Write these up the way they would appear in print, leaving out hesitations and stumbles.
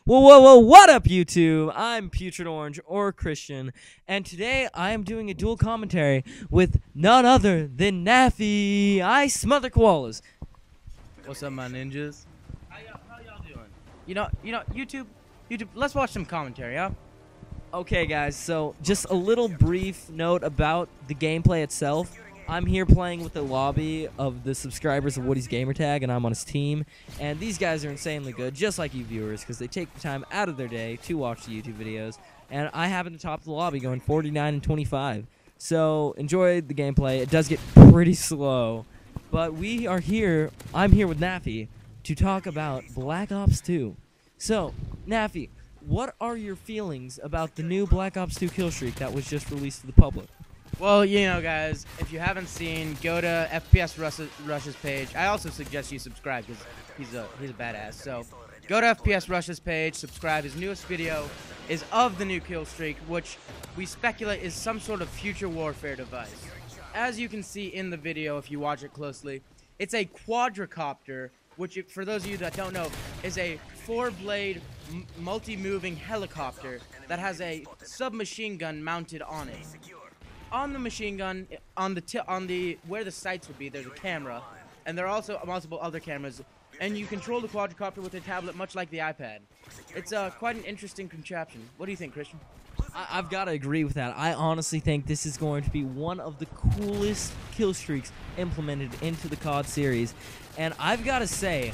Whoa, what up, YouTube? I'm Putrid Orange, or Christian, and today I am doing a dual commentary with none other than Naffy. I smother koalas. What's up, my ninjas? How y'all doing? You know, YouTube, let's watch some commentary, huh? Okay, guys, so just a little brief note about the gameplay itself. I'm here playing with the lobby of the subscribers of Woody's Gamertag, and I'm on his team. And these guys are insanely good, just like you viewers, because they take the time out of their day to watch the YouTube videos. And I happen to top the lobby, going 49 and 25. So enjoy the gameplay. It does get pretty slow, but we are here. I'm here with Naffy to talk about Black Ops 2. So, Naffy, what are your feelings about the new Black Ops 2 kill streak that was just released to the public? Well, you know, guys, if you haven't seen, go to FPS Rush's page. I also suggest you subscribe because he's a badass. So go to FPS Rush's page, subscribe. His newest video is of the new kill streak, which we speculate is some sort of future warfare device. As you can see in the video, if you watch it closely, it's a quadricopter, which, for those of you that don't know, is a four-blade multi-moving helicopter that has a submachine gun mounted on it. On the machine gun, on the where the sights would be, there's a camera, and there are also multiple other cameras, and you control the quadricopter with a tablet, much like the iPad. It's quite an interesting contraption. What do you think, Christian? I've got to agree with that. I honestly think this is going to be one of the coolest kill streaks implemented into the COD series, and I've got to say,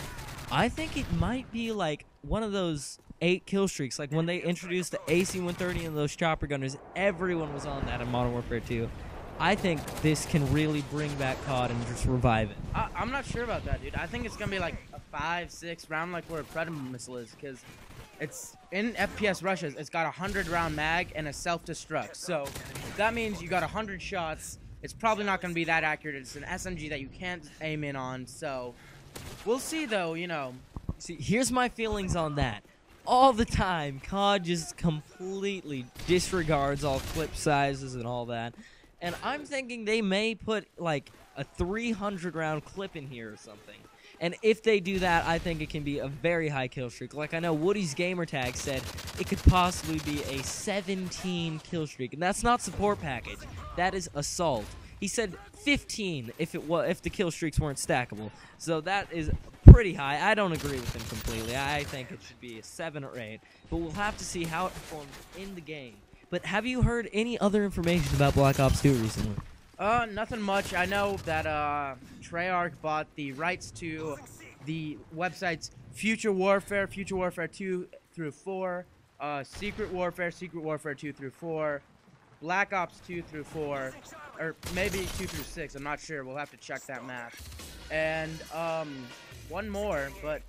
I think it might be like one of those 8 kill streaks, like when they introduced the AC-130 and those chopper gunners. Everyone was on that in Modern Warfare 2. I think this can really bring back COD and just revive it. I'm not sure about that, dude. I think it's gonna be like a 5-6 round, like where a Predator missile is, because it's in FPS rushes. It's got a 100-round mag and a self-destruct, so that means you got 100 shots. It's probably not gonna be that accurate. It's an SMG that you can't aim in on, so we'll see, though. You know. See, here's my feelings on that. All the time, COD just completely disregards all clip sizes and all that. And I'm thinking they may put like a 300-round clip in here or something. And if they do that, I think it can be a very high kill streak. Like I know Woody's Gamertag said it could possibly be a 17 kill streak. And that's not support package. That is assault. He said 15 if the kill streaks weren't stackable. So that is pretty high. I don't agree with him completely. I think it should be a 7 or 8. But we'll have to see how it performs in the game. But have you heard any other information about Black Ops 2 recently? Nothing much. I know that Treyarch bought the rights to the websites Future Warfare 2 through 4, Secret Warfare 2 through 4, Black Ops 2 through 4, or maybe 2 through 6. I'm not sure. We'll have to check that math. And one more, but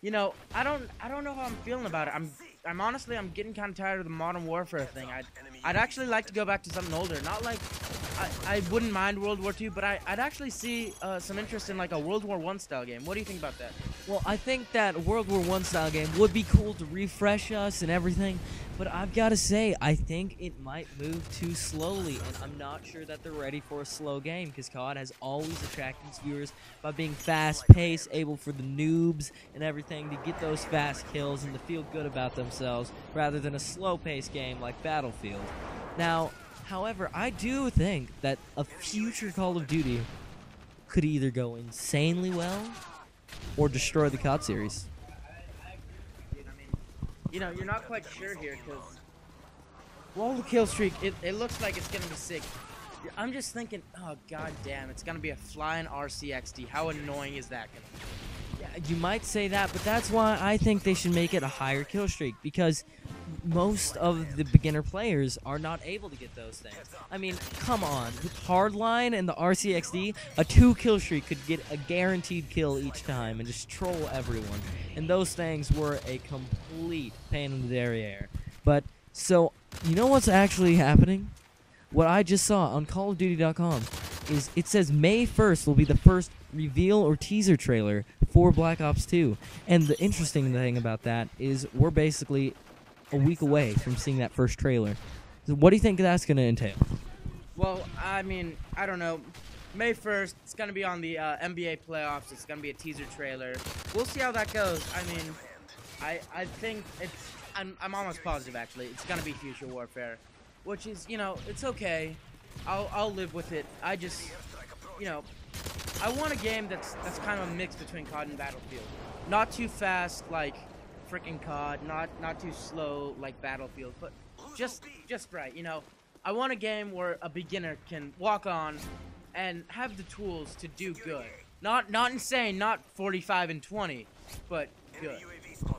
you know, I don't know how I'm feeling about it. I'm honestly getting kind of tired of the Modern Warfare thing. I'd actually like to go back to something older. Not like I wouldn't mind World War II, but I'd actually see some interest in like a World War I style game. What do you think about that? Well, I think that World War I style game would be cool to refresh us and everything, but I've got to say, I think it might move too slowly, and I'm not sure that they're ready for a slow game, because COD has always attracted its viewers by being fast-paced, able for the noobs and everything to get those fast kills and to feel good about themselves, rather than a slow-paced game like Battlefield. Now, however, I do think that a future Call of Duty could either go insanely well or destroy the COD series. You know, you're not quite sure here because, well, the kill streak, it looks like it's gonna be sick. I'm just thinking, oh god damn, it's gonna be a flying RCXD. How annoying is that gonna be? Yeah, you might say that, but that's why I think they should make it a higher kill streak, because most of the beginner players are not able to get those things. I mean, come on, with Hardline and the RCXD, a 2 kill streak could get a guaranteed kill each time and just troll everyone. And those things were a complete pain in the derriere. But, so, you know what's actually happening? What I just saw on CallOfDuty.com is it says May 1st will be the first reveal or teaser trailer for Black Ops 2. And the interesting thing about that is we're basically a week away from seeing that first trailer. So what do you think that's going to entail? Well, I mean, I don't know. May 1st, it's going to be on the NBA playoffs. It's going to be a teaser trailer. We'll see how that goes. I mean, I think it's I'm almost positive actually it's gonna be Future Warfare, which is, you know, it's okay. I'll live with it. I just, you know, I want a game that's kind of a mix between COD and Battlefield. Not too fast like freaking COD, not too slow like Battlefield, but just right, you know. I want a game where a beginner can walk on and have the tools to do good. Not insane, not 45 and 20, but good.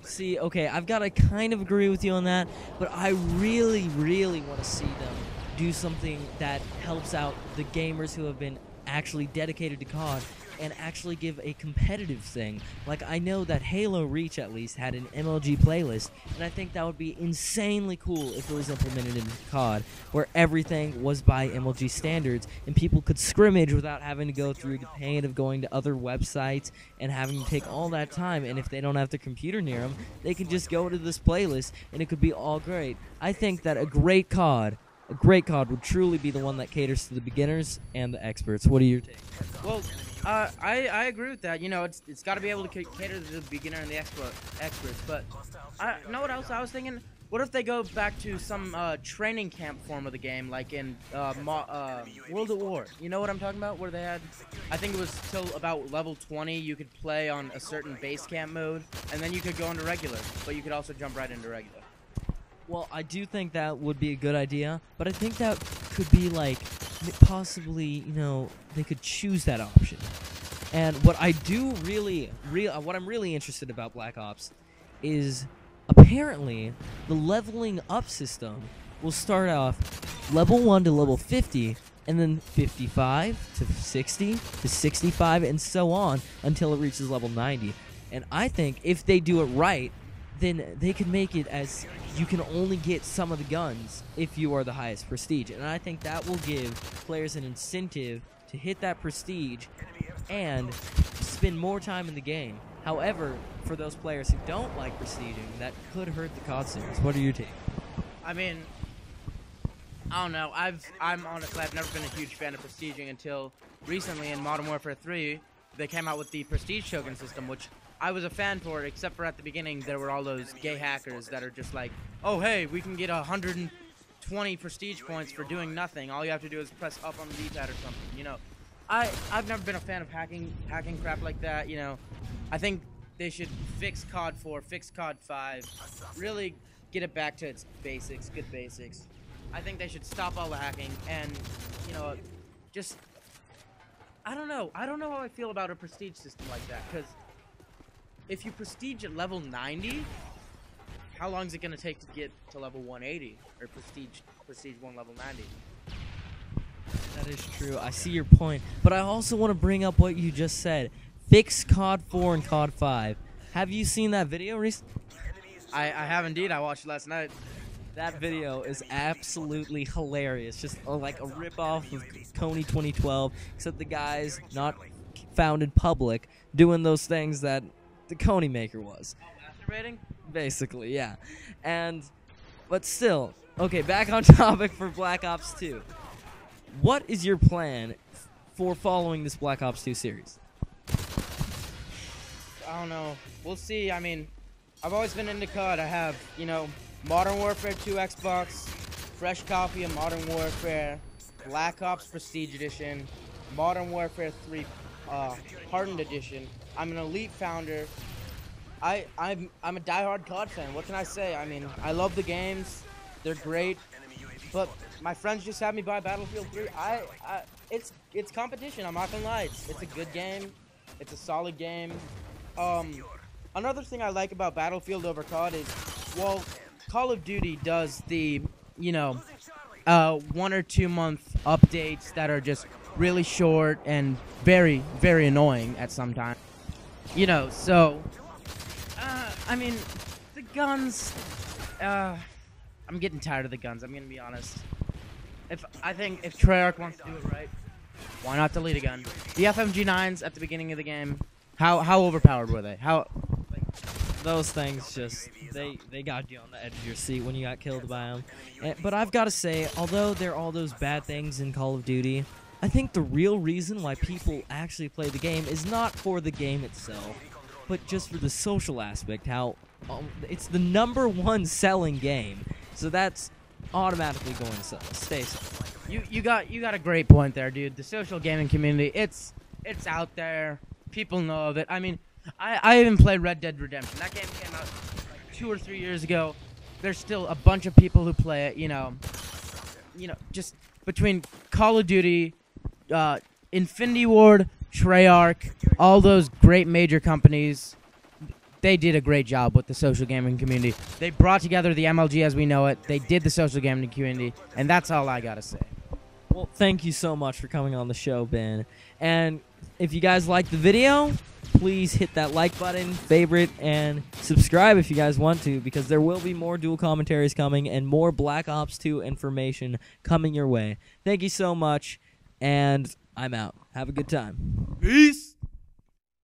See, okay, I've got to kind of agree with you on that, but I really, really want to see them do something that helps out the gamers who have been actually dedicated to COD and actually give a competitive thing. Like, I know that Halo Reach at least had an MLG playlist, and I think that would be insanely cool if it was implemented in COD, where everything was by MLG standards, and people could scrimmage without having to go through the pain of going to other websites and having to take all that time. And if they don't have their computer near them, they can just go to this playlist, and it could be all great. I think that a great COD would truly be the one that caters to the beginners and the experts. What are your takes? Well, I agree with that. You know, it's got to be able to cater to the beginner and the experts. But I know what else I was thinking. What if they go back to some training camp form of the game, like in World at War? You know what I'm talking about? Where they had, I think it was till about level 20, you could play on a certain base camp mode, and then you could go into regular, but you could also jump right into regular. Well, I do think that would be a good idea, but I think that could be like possibly, you know, they could choose that option. And what I do what I'm really interested about Black Ops is apparently the leveling up system will start off level 1 to level 50, and then 55 to 60 to 65, and so on until it reaches level 90. And I think if they do it right, then they can make it as you can only get some of the guns if you are the highest prestige. And I think that will give players an incentive to hit that prestige and spend more time in the game. However, for those players who don't like prestiging, that could hurt the COD series. What are your takes? I mean, I don't know. I'm honestly, I've never been a huge fan of prestiging until recently in Modern Warfare 3. They came out with the Prestige Token system, which I was a fan for, except for at the beginning there were all those gay hackers that are just like, oh hey, we can get 120 prestige points for doing nothing. All you have to do is press up on the D-pad or something. You know, I've never been a fan of hacking crap like that. You know, I think they should fix COD 4, fix COD 5, really get it back to its basics, good basics. I think they should stop all the hacking and, you know, just, I don't know how I feel about a prestige system like that, because if you prestige at level 90, how long is it going to take to get to level 180 or prestige 1 level 90? That is true. I see your point, but I also want to bring up what you just said. Fix COD 4 and COD 5. Have you seen that video recently? I have indeed. I watched it last night. That video is absolutely hilarious. Just like a rip-off of Coney 2012, except the guy's not found in public doing those things that the Coney maker was. Masturbating? Basically, yeah. But still, okay, back on topic for Black Ops 2. What is your plan for following this Black Ops 2 series? I don't know. We'll see. I mean, I've always been into COD. I have, you know, Modern Warfare 2 Xbox, fresh copy of Modern Warfare, Black Ops Prestige Edition, Modern Warfare 3 Hardened Edition. I'm an Elite founder. I'm a diehard COD fan. What can I say? I mean, I love the games. They're great. But my friends just had me buy Battlefield 3. It's competition. I'm not gonna lie. It's a good game. It's a solid game. Another thing I like about Battlefield over COD is, well, Call of Duty does the, you know, 1 or 2 month updates that are just really short and very, very annoying at some time. You know, so, I mean, the guns, I'm getting tired of the guns, I'm gonna be honest. I think if Treyarch wants to do it right, why not delete a gun? The FMG9s at the beginning of the game, how overpowered were they? Those things just, they got you on the edge of your seat when you got killed by them. But I've got to say, although there are all those bad things in Call of Duty, I think the real reason why people actually play the game is not for the game itself. but just for the social aspect, how it's the #1 selling game, so that's automatically going to stay so. You got a great point there, dude. The social gaming community, it's out there. People know of it. I mean, I even played Red Dead Redemption. That game came out like 2 or 3 years ago. There's still a bunch of people who play it. You know, just between Call of Duty, Infinity Ward, Treyarch, all those great major companies, they did a great job with the social gaming community. They brought together the MLG as we know it. They did the social gaming community, and that's all I gotta say. Well, thank you so much for coming on the show, Ben. And if you guys liked the video, please hit that like button, favorite, and subscribe if you guys want to, because there will be more dual commentaries coming and more Black Ops 2 information coming your way. Thank you so much, and I'm out. Have a good time. Peace.